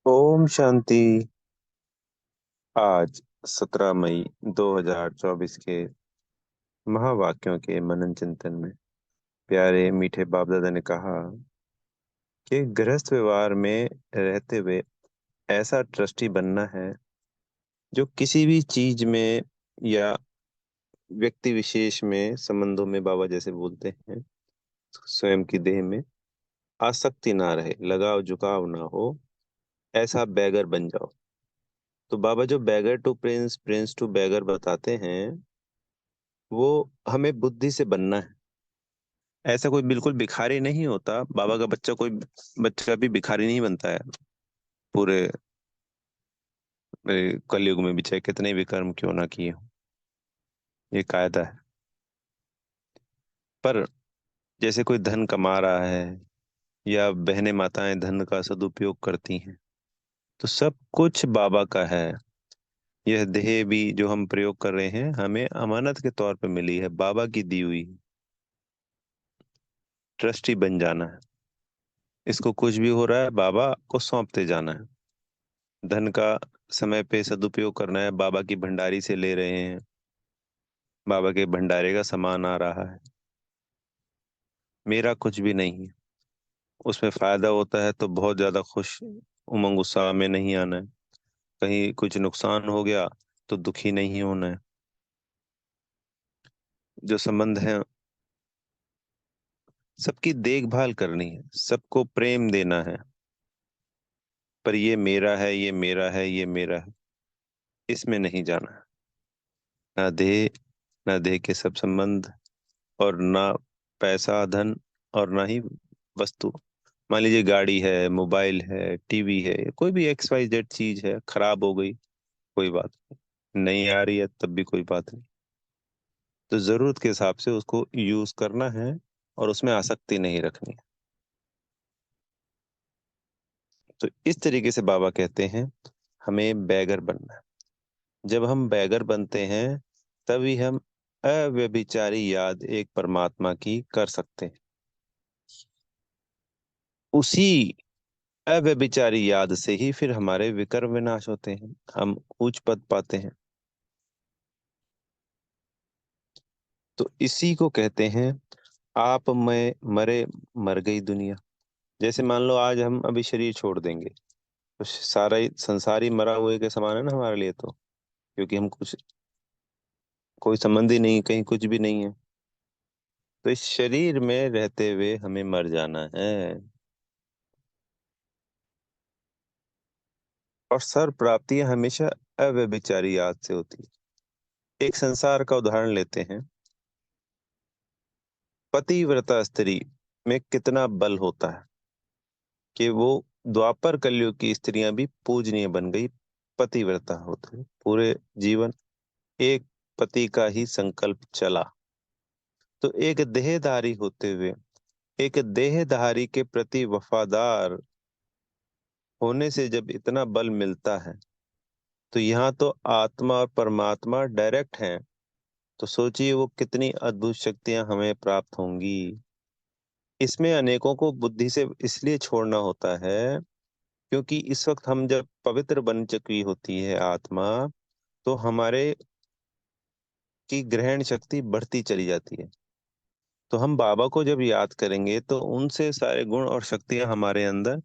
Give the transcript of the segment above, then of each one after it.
ओम शांति। आज 17 मई 2024 के महावाक्यों के मनन चिंतन में प्यारे मीठे बाप दादा ने कहा कि गृहस्थ व्यवहार में रहते हुए ऐसा ट्रस्टी बनना है जो किसी भी चीज में या व्यक्ति विशेष में संबंधों में बाबा जैसे बोलते हैं स्वयं की देह में आसक्ति ना रहे, लगाव झुकाव ना हो। ऐसा बैगर बन जाओ। तो बाबा जो beggar to prince, prince to beggar बताते हैं, वो हमें बुद्धि से बनना है। ऐसा कोई बिल्कुल भिखारी नहीं होता बाबा का बच्चा। कोई बच्चा भी भिखारी नहीं बनता है पूरे कलयुग में भी, चाहे कितने भी कर्म क्यों ना किए हो। ये कायदा है। पर जैसे कोई धन कमा रहा है या बहनें माताएं धन का सदुपयोग करती हैं, तो सब कुछ बाबा का है। यह देह भी जो हम प्रयोग कर रहे हैं हमें अमानत के तौर पे मिली है, बाबा की दी हुई। ट्रस्टी बन जाना है। इसको कुछ भी हो रहा है बाबा को सौंपते जाना है। धन का समय पे सदुपयोग करना है, बाबा की भंडारी से ले रहे हैं, बाबा के भंडारे का सामान आ रहा है। मेरा कुछ भी नहीं है। उसमें फायदा होता है तो बहुत ज्यादा खुश, उमंग उत्साह में नहीं आना है। कहीं कुछ नुकसान हो गया तो दुखी नहीं होना है। जो संबंध है सबकी देखभाल करनी है, सबको प्रेम देना है। पर ये मेरा है, ये मेरा है, ये मेरा है, इसमें नहीं जाना है। ना देह, ना देह के सब संबंध, और ना पैसा धन, और ना ही वस्तु। मान लीजिए गाड़ी है, मोबाइल है, टीवी है, कोई भी एक्स वाई जेड चीज है, खराब हो गई, कोई बात नहीं आ रही है तब भी कोई बात नहीं। तो जरूरत के हिसाब से उसको यूज करना है और उसमें आसक्ति नहीं रखनी है। तो इस तरीके से बाबा कहते हैं हमें बैगर बनना है। जब हम बैगर बनते हैं तभी हम अव्यभिचारी याद एक परमात्मा की कर सकते हैं। उसी अव्यभिचारी याद से ही फिर हमारे विकर्म विनाश होते हैं, हम उच्च पद पाते हैं। तो इसी को कहते हैं आप मैं मरे, मर गई दुनिया। जैसे मान लो आज हम अभी शरीर छोड़ देंगे तो सारा ही संसार ही मरा हुए के समान है ना हमारे लिए। तो क्योंकि हम कुछ, कोई संबंध ही नहीं, कहीं कुछ भी नहीं है। तो इस शरीर में रहते हुए हमें मर जाना है। और सर्व प्राप्तियां हमेशा अव्यभिचारी याद से होती है। एक संसार का उदाहरण लेते हैं। पतिव्रता स्त्री में कितना बल होता है कि वो द्वापर कलयुग की स्त्रियां भी पूजनीय बन गई। पतिव्रता होते हुए पूरे जीवन एक पति का ही संकल्प चला। तो एक देहधारी होते हुए, एक देहधारी के प्रति वफादार होने से जब इतना बल मिलता है, तो यहाँ तो आत्मा और परमात्मा डायरेक्ट हैं। तो सोचिए वो कितनी अद्भुत शक्तियां हमें प्राप्त होंगी। इसमें अनेकों को बुद्धि से इसलिए छोड़ना होता है क्योंकि इस वक्त हम जब पवित्र बन चुकी होती है आत्मा, तो हमारे की ग्रहण शक्ति बढ़ती चली जाती है। तो हम बाबा को जब याद करेंगे तो उनसे सारे गुण और शक्तियां हमारे अंदर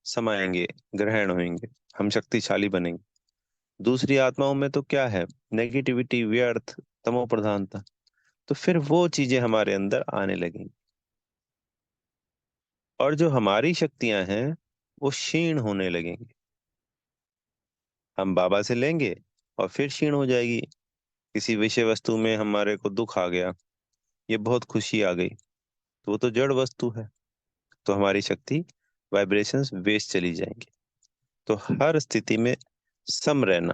समाएंगे, ग्रहण होंगे, हम शक्तिशाली बनेंगे। दूसरी आत्माओं में तो क्या है, नेगेटिविटी, व्यर्थ, तमो प्रधानता। तो फिर वो चीजें हमारे अंदर आने लगेंगी और जो हमारी शक्तियां हैं वो क्षीण होने लगेंगी। हम बाबा से लेंगे और फिर क्षीण हो जाएगी। किसी विषय वस्तु में हमारे को दुख आ गया, ये बहुत खुशी आ गई, तो वो तो जड़ वस्तु है। तो हमारी शक्ति, वाइब्रेशंस वेस्ट चली जाएंगी। तो हर स्थिति में सम रहना,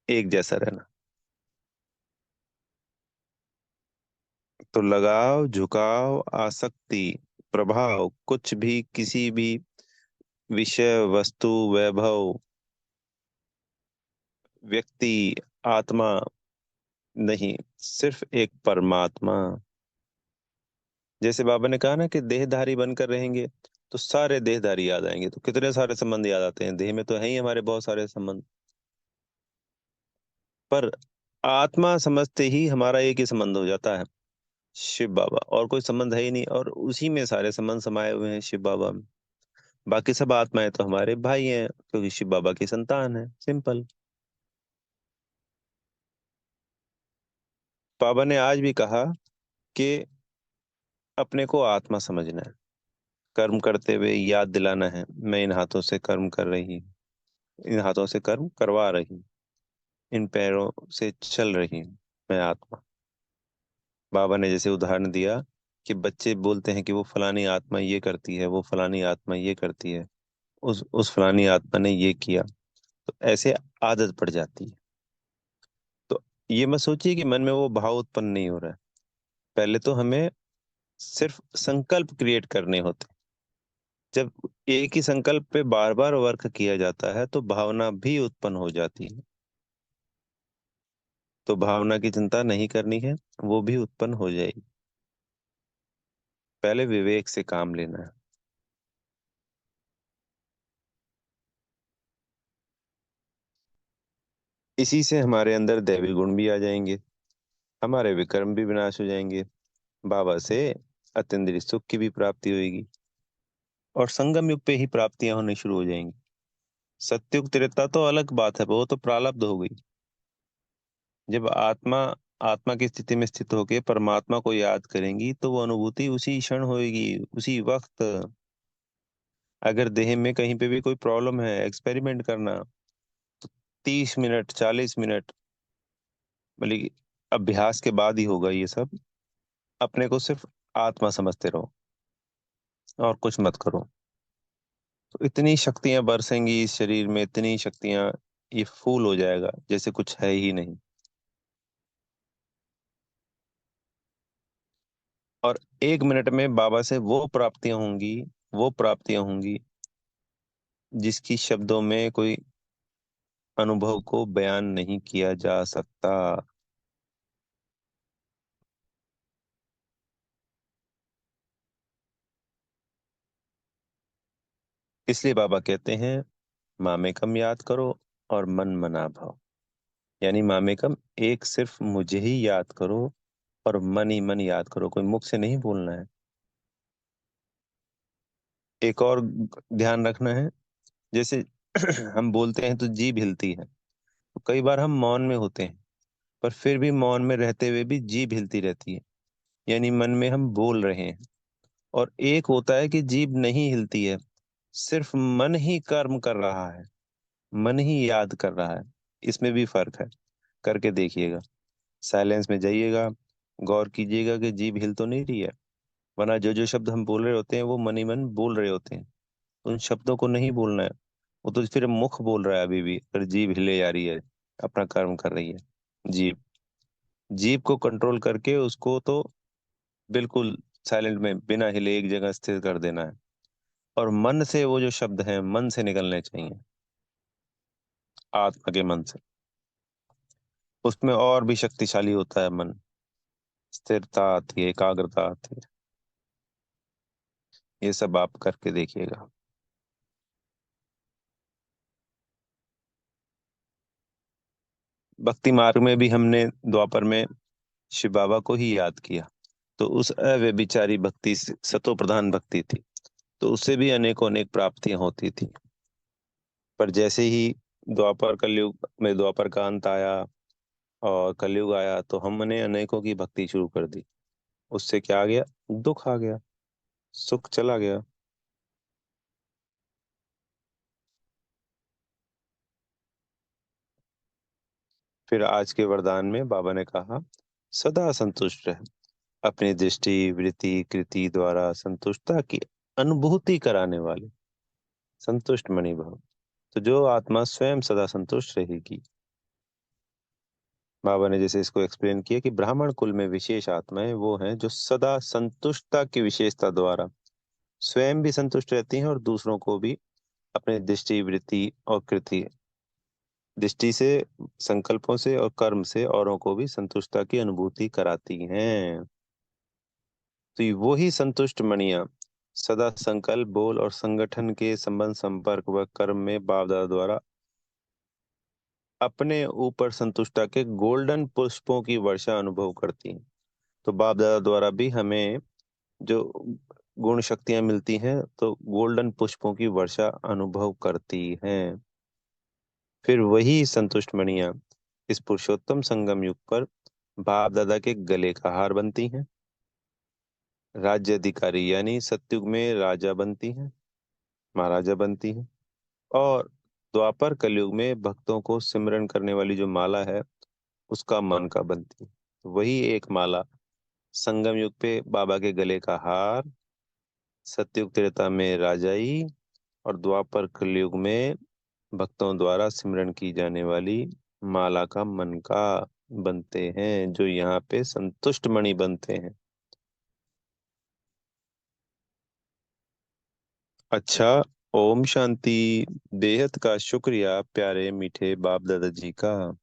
एक जैसा रहना। तो लगाव झुकाव आसक्ति प्रभाव कुछ भी किसी भी विषय वस्तु वैभव व्यक्ति आत्मा नहीं, सिर्फ एक परमात्मा। जैसे बाबा ने कहा ना कि देहधारी बनकर रहेंगे, तो सारे देहधारी याद आएंगे। तो कितने सारे संबंध याद आते हैं, देह में तो है ही हमारे बहुत सारे संबंध। पर आत्मा समझते ही हमारा एक ही संबंध हो जाता है, शिव बाबा। और कोई संबंध है ही नहीं, और उसी में सारे संबंध समाये हुए हैं शिव बाबा में। बाकी सब आत्माएं तो हमारे भाई हैं, क्योंकि शिव बाबा की संतान है, सिंपल। बाबा ने आज भी कहा कि अपने को आत्मा समझना है, कर्म करते हुए याद दिलाना है, मैं इन हाथों से कर्म कर रही हूँ, इन हाथों से कर्म करवा रही हूँ, इन पैरों से चल रही हूँ, मैं आत्मा। बाबा ने जैसे उदाहरण दिया कि बच्चे बोलते हैं कि वो फलानी आत्मा ये करती है, वो फलानी आत्मा ये करती है, उस फलानी आत्मा ने ये किया। तो ऐसे आदत पड़ जाती है। तो ये मत सोचिए कि मन में वो भाव उत्पन्न नहीं हो रहा है। पहले तो हमें सिर्फ संकल्प क्रिएट करने होते हैं। जब एक ही संकल्प पे बार बार वर्क किया जाता है तो भावना भी उत्पन्न हो जाती है। तो भावना की चिंता नहीं करनी है, वो भी उत्पन्न हो जाएगी। पहले विवेक से काम लेना है। इसी से हमारे अंदर दैवी गुण भी आ जाएंगे, हमारे विक्रम भी विनाश हो जाएंगे, बाबा से अतीन्द्रिय सुख की भी प्राप्ति होगी, और संगम युग पे ही प्राप्तियां होनी शुरू हो जाएंगी। सत्युग त्रेता तो अलग बात है, वो तो प्रारब्ध हो गई। जब आत्मा आत्मा की स्थिति में स्थित होके परमात्मा को याद करेंगी तो वो अनुभूति उसी क्षण होगी, उसी वक्त। अगर देह में कहीं पे भी कोई प्रॉब्लम है, एक्सपेरिमेंट करना, तो 30 मिनट 40 मिनट, मतलब कि अभ्यास के बाद ही होगा ये सब। अपने को सिर्फ आत्मा समझते रहो और कुछ मत करो, तो इतनी शक्तियां बरसेंगी इस शरीर में, इतनी शक्तियां, ये फूल हो जाएगा जैसे कुछ है ही नहीं। और 1 मिनट में बाबा से वो प्राप्तियां होंगी, वो प्राप्तियां होंगी जिसकी शब्दों में कोई अनुभव को बयान नहीं किया जा सकता। इसलिए बाबा कहते हैं, मामेकम याद करो और मन मना भाव। यानी मामेकम, एक सिर्फ मुझे ही याद करो और मन ही मन याद करो, कोई मुख से नहीं बोलना है। एक और ध्यान रखना है, जैसे हम बोलते हैं तो जीभ हिलती है, तो कई बार हम मौन में होते हैं, पर फिर भी मौन में रहते हुए भी जीभ हिलती रहती है, यानी मन में हम बोल रहे हैं। और एक होता है कि जीभ नहीं हिलती है, सिर्फ मन ही कर्म कर रहा है, मन ही याद कर रहा है। इसमें भी फर्क है, करके देखिएगा। साइलेंस में जाइएगा, गौर कीजिएगा कि जीभ हिल तो नहीं रही है, वरना जो जो शब्द हम बोल रहे होते हैं वो मन ही मन बोल रहे होते हैं। उन शब्दों को नहीं बोलना है, वो तो फिर मुख बोल रहा है अभी भी, अगर जीभ हिले जा रही है, अपना कर्म कर रही है। जीभ जीभ को कंट्रोल करके उसको तो बिल्कुल साइलेंट में बिना हिले एक जगह स्थिर कर देना है। और मन से वो जो शब्द हैं मन से निकलने चाहिए, आत्मा के मन से। उसमें और भी शक्तिशाली होता है मन, स्थिरता आती है, एकाग्रता आती है। ये सब आप करके देखिएगा। भक्ति मार्ग में भी हमने द्वापर में शिव बाबा को ही याद किया, तो उस अव्यभिचारी भक्ति से, सतो प्रधान भक्ति थी, तो उससे भी अनेकों अनेक प्राप्तियां होती थी। पर जैसे ही द्वापर कलयुग में, द्वापर का अंत आया और कलयुग आया, तो हमने अनेकों की भक्ति शुरू कर दी। उससे क्या आ गया? दुख आ गया, सुख चला गया। फिर आज के वरदान में बाबा ने कहा, सदा संतुष्ट रहे, अपनी दृष्टि वृत्ति कृति द्वारा संतुष्टता की अनुभूति कराने वाले संतुष्ट मणि भव। तो जो आत्मा स्वयं सदा संतुष्ट रहेगी, बाबा ने जैसे इसको एक्सप्लेन किया कि ब्राह्मण कुल में विशेष आत्माएं वो हैं जो सदा संतुष्टता की विशेषता द्वारा स्वयं भी संतुष्ट रहती हैं और दूसरों को भी अपने दृष्टि वृत्ति और कृति, दृष्टि से, संकल्पों से और कर्म से औरों को भी संतुष्टता की अनुभूति कराती हैं। तो ये वो ही संतुष्ट मणियां सदा संकल्प, बोल और संगठन के संबंध, संपर्क व कर्म में बाप दादा द्वारा अपने ऊपर संतुष्टा के गोल्डन पुष्पों की वर्षा अनुभव करती हैं। तो बाप दादा द्वारा भी हमें जो गुण शक्तियां मिलती हैं, तो गोल्डन पुष्पों की वर्षा अनुभव करती हैं। फिर वही संतुष्ट मणियां इस पुरुषोत्तम संगम युग पर बाप दादा के गले का हार बनती हैं। राज्य अधिकारी यानी सतयुग में राजा बनती हैं, महाराजा बनती हैं। और द्वापर कलयुग में भक्तों को सिमरन करने वाली जो माला है, उसका मन का बनती है। वही एक माला संगम युग पे बाबा के गले का हार, सतयुग त्रेता में राजाई, और द्वापर कलयुग में भक्तों द्वारा सिमरन की जाने वाली माला का मन का बनते हैं, जो यहाँ पे संतुष्ट मणि बनते हैं। अच्छा, ओम शांति। बेहद का शुक्रिया प्यारे मीठे बाप दादा जी का।